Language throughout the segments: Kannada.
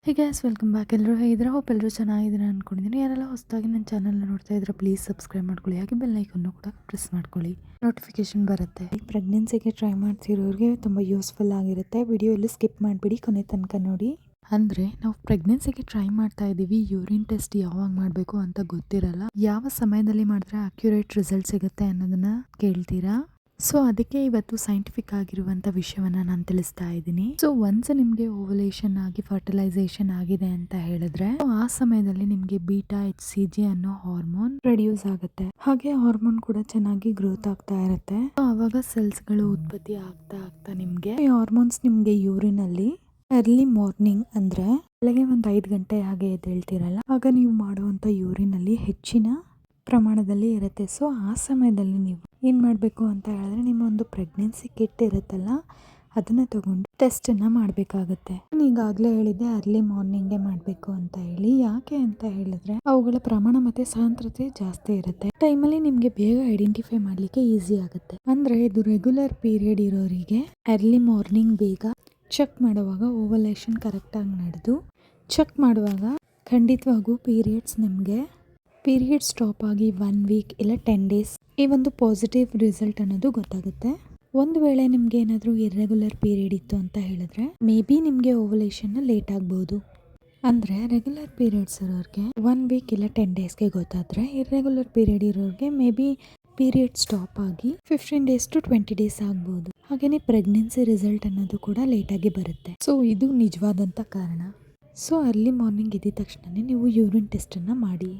Hey guys welcome back. ಎಲ್ಲರೂ ಹೇಗಿದ್ದೀರಾ? ಹೋಪ್ ಎಲ್ಲರೂ ಚೆನ್ನಾಗಿದ್ದೀರಾ ಅನ್ಕೊಂಡಿದ್ದೀನಿ. ಯಾರೆಲ್ಲ ಹೊಸದಾಗಿ ನನ್ನ ಚಾನಲ್ನ ನೋಡ್ತಾ ಇದ್ರೆ ಪ್ಲೀಸ್ ಸಬ್ಸ್ಕ್ರೈಬ್ ಮಾಡ್ಕೊಳ್ಳಿ, ಹಾಗೆ ಬೆಲ್ ಐಕನ್ನು ಕೂಡ ಪ್ರೆಸ್ ಮಾಡ್ಕೊಳ್ಳಿ, ನೋಟಿಫಿಕೇಶನ್ ಬರುತ್ತೆ. ಪ್ರೆಗ್ನೆನ್ಸಿಗೆ ಟ್ರೈ ಮಾಡ್ತಿರೋರಿಗೆ ತುಂಬ ಯೂಸ್ಫುಲ್ ಆಗಿರುತ್ತೆ. ವಿಡಿಯೋ ಎಲ್ಲ ಸ್ಕಿಪ್ ಮಾಡಿಬಿಡಿ, ಕೊನೆ ತನಕ ನೋಡಿ. ಅಂದರೆ ನಾವು ಪ್ರೆಗ್ನೆನ್ಸಿಗೆ ಟ್ರೈ ಮಾಡ್ತಾ ಇದ್ದೀವಿ, ಯೂರಿನ್ ಟೆಸ್ಟ್ ಯಾವಾಗ ಮಾಡಬೇಕು ಅಂತ ಗೊತ್ತಿರಲ್ಲ, ಯಾವ ಸಮಯದಲ್ಲಿ ಮಾಡಿದ್ರೆ ಅಕ್ಯುರೇಟ್ ರಿಸಲ್ಟ್ ಸಿಗುತ್ತೆ ಅನ್ನೋದನ್ನ ಕೇಳ್ತೀರಾ. ಸೊ ಅದಕ್ಕೆ ಇವತ್ತು ಸೈಂಟಿಫಿಕ್ ಆಗಿರುವಂತ ವಿಷಯವನ್ನ ನಾನು ತಿಳಿಸ್ತಾ ಇದ್ದೀನಿ. ಸೊ ಒನ್ಸ್ ನಿಮ್ಗೆ ಓವಲೇಷನ್ ಆಗಿ ಫರ್ಟಿಲೈಸೇಷನ್ ಆಗಿದೆ ಅಂತ ಹೇಳಿದ್ರೆ ಆ ಸಮಯದಲ್ಲಿ ನಿಮ್ಗೆ ಬೀಟಾ HCG ಅನ್ನೋ ಹಾರ್ಮೋನ್ ಪ್ರೊಡ್ಯೂಸ್ ಆಗುತ್ತೆ. ಹಾಗೆ ಹಾರ್ಮೋನ್ ಕೂಡ ಚೆನ್ನಾಗಿ ಗ್ರೋತ್ ಆಗ್ತಾ ಇರುತ್ತೆ. ಅವಾಗ ಸೆಲ್ಸ್ ಗಳು ಉತ್ಪತ್ತಿ ಆಗ್ತಾ ಆಗ್ತಾ ನಿಮ್ಗೆ ಈ ಹಾರ್ಮೋನ್ಸ್ ನಿಮ್ಗೆ ಯೂರಿನ್ ಅಲ್ಲಿ ಅರ್ಲಿ ಮಾರ್ನಿಂಗ್ ಅಂದ್ರೆ ಬೆಳಗ್ಗೆ ಒಂದು 5 ಗಂಟೆ ಹಾಗೆ ಎದ್ದೇಳ್ತಿರಲ್ಲ, ಆಗ ನೀವು ಮಾಡುವಂತ ಯೂರಿನ್ ಅಲ್ಲಿ ಹೆಚ್ಚಿನ ಪ್ರಮಾಣದಲ್ಲಿ ಇರುತ್ತೆ. ಸೊ ಆ ಸಮಯದಲ್ಲಿ ನೀವು ಏನು ಮಾಡಬೇಕು ಅಂತ ಹೇಳಿದ್ರೆ ನಿಮ್ಮ ಒಂದು ಪ್ರೆಗ್ನೆನ್ಸಿ ಕಿಟ್ ಇರುತ್ತಲ್ಲ ಅದನ್ನ ತಗೊಂಡು ಟೆಸ್ಟನ್ನು ಮಾಡಬೇಕಾಗುತ್ತೆ. ಈಗಾಗಲೇ ಹೇಳಿದ್ದೆ ಅರ್ಲಿ ಮಾರ್ನಿಂಗೇ ಮಾಡಬೇಕು ಅಂತ ಹೇಳಿ. ಯಾಕೆ ಅಂತ ಹೇಳಿದ್ರೆ ಅವುಗಳ ಪ್ರಮಾಣ ಮತ್ತೆ ಸಾಂದ್ರತೆ ಜಾಸ್ತಿ ಇರುತ್ತೆ. ಟೈಮಲ್ಲಿ ನಿಮಗೆ ಬೇಗ ಐಡೆಂಟಿಫೈ ಮಾಡಲಿಕ್ಕೆ ಈಸಿ ಆಗುತ್ತೆ. ಅಂದರೆ ಇದು ರೆಗ್ಯುಲರ್ ಪೀರಿಯಡ್ ಇರೋರಿಗೆ ಅರ್ಲಿ ಮಾರ್ನಿಂಗ್ ಬೇಗ ಚೆಕ್ ಮಾಡುವಾಗ ಓವಲೇಷನ್ ಕರೆಕ್ಟಾಗಿ ನಡೆದು ಚೆಕ್ ಮಾಡುವಾಗ ಖಂಡಿತವಾಗೂ ಪೀರಿಯಡ್ ಸ್ಟಾಪ್ ಆಗಿ 1 ವೀಕ್ ಇಲ್ಲ 10 ಡೇಸ್ ಈ ಒಂದು ಪಾಸಿಟಿವ್ ರಿಸಲ್ಟ್ ಅನ್ನೋದು ಗೊತ್ತಾಗುತ್ತೆ. ಒಂದು ವೇಳೆ ನಿಮ್ಗೆ ಏನಾದರೂ ಇರ್ರೆಗ್ಯುಲರ್ ಪೀರಿಯಡ್ ಇತ್ತು ಅಂತ ಹೇಳಿದ್ರೆ ಮೇ ಬಿ ನಿಮಗೆ ಓವಲೇಷನ್ ಲೇಟ್ ಆಗ್ಬೋದು. ಅಂದರೆ ರೆಗ್ಯುಲರ್ ಪೀರಿಯಡ್ಸ್ ಇರೋರಿಗೆ 1 ವೀಕ್ ಇಲ್ಲ 10 ಡೇಸ್ಗೆ ಗೊತ್ತಾದರೆ, ಇರ್ರೆಗ್ಯುಲರ್ ಪೀರಿಯಡ್ ಇರೋರಿಗೆ ಮೇ ಬಿ ಪೀರಿಯಡ್ ಸ್ಟಾಪ್ ಆಗಿ 15 ಡೇಸ್ ಟು 20 ಡೇಸ್ ಆಗ್ಬೋದು. ಹಾಗೆಯೇ ಪ್ರೆಗ್ನೆನ್ಸಿ ರಿಸಲ್ಟ್ ಅನ್ನೋದು ಕೂಡ ಲೇಟಾಗಿ ಬರುತ್ತೆ. ಸೊ ಇದು ನಿಜವಾದಂಥ ಕಾರಣ. ಸೊ ಅರ್ಲಿ ಮಾರ್ನಿಂಗ್ ಎದ್ದ ತಕ್ಷಣ ನೀವು ಯೂರಿನ್ ಟೆಸ್ಟನ್ನು ಮಾಡಿ.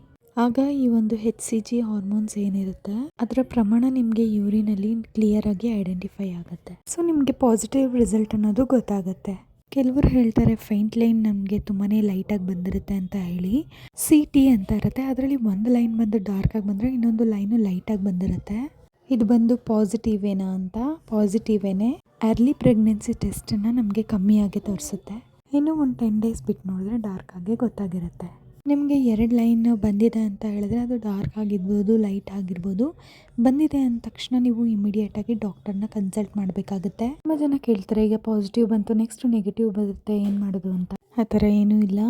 ಆಗ ಈ ಒಂದು HCG ಹಾರ್ಮೋನ್ಸ್ ಏನಿರುತ್ತೆ ಅದರ ಪ್ರಮಾಣ ನಿಮಗೆ ಯೂರಿನಲ್ಲಿ ಕ್ಲಿಯರ್ ಆಗಿ ಐಡೆಂಟಿಫೈ ಆಗುತ್ತೆ. ಸೊ ನಿಮಗೆ ಪಾಸಿಟಿವ್ ರಿಸಲ್ಟ್ ಅನ್ನೋದು ಗೊತ್ತಾಗುತ್ತೆ. ಕೆಲವರು ಹೇಳ್ತಾರೆ ಫೈಂಟ್ ಲೈನ್ ನಮಗೆ ತುಂಬಾ ಲೈಟಾಗಿ ಬಂದಿರುತ್ತೆ ಅಂತ ಹೇಳಿ. CT ಅಂತ ಇರುತ್ತೆ, ಅದರಲ್ಲಿ ಒಂದು ಲೈನ್ ಬಂದು ಡಾರ್ಕ್ ಆಗಿ ಬಂದರೆ ಇನ್ನೊಂದು ಲೈನು ಲೈಟಾಗಿ ಬಂದಿರುತ್ತೆ. ಇದು ಬಂದು ಪಾಸಿಟಿವ್ ಏನಾ ಅಂತ. ಪಾಸಿಟಿವೇನೆ. ಅರ್ಲಿ ಪ್ರೆಗ್ನೆನ್ಸಿ ಟೆಸ್ಟನ್ನು ನಮಗೆ ಕಮ್ಮಿಯಾಗಿ ತೋರಿಸುತ್ತೆ. ಇನ್ನು ಒಂದು 10 ಡೇಸ್ ಬಿಟ್ಟು ನೋಡಿದ್ರೆ ಡಾರ್ಕ್ ಆಗಿ ಗೊತ್ತಾಗಿರುತ್ತೆ. ನಿಮಗೆ 2 ಲೈನ್ ಬಂದಿದೆ ಅಂತ ಹೇಳಿದ್ರೆ ಅದು ಡಾರ್ಕ್ ಆಗಿರ್ಬೋದು, ಲೈಟ್ ಆಗಿರ್ಬೋದು. ಬಂದಿದೆ ಅಂದ ತಕ್ಷಣ ನೀವು ಇಮಿಡಿಯೇಟಾಗಿ ಡಾಕ್ಟರ್ನ ಕನ್ಸಲ್ಟ್ ಮಾಡಬೇಕಾಗುತ್ತೆ. ತುಂಬ ಜನ ಕೇಳ್ತಾರೆ ಈಗ ಪಾಸಿಟಿವ್ ಬಂತು ನೆಕ್ಸ್ಟ್ ನೆಗೆಟಿವ್ ಬರುತ್ತೆ ಏನು ಮಾಡೋದು ಅಂತ. ಆ ಥರ ಏನೂ ಇಲ್ಲ.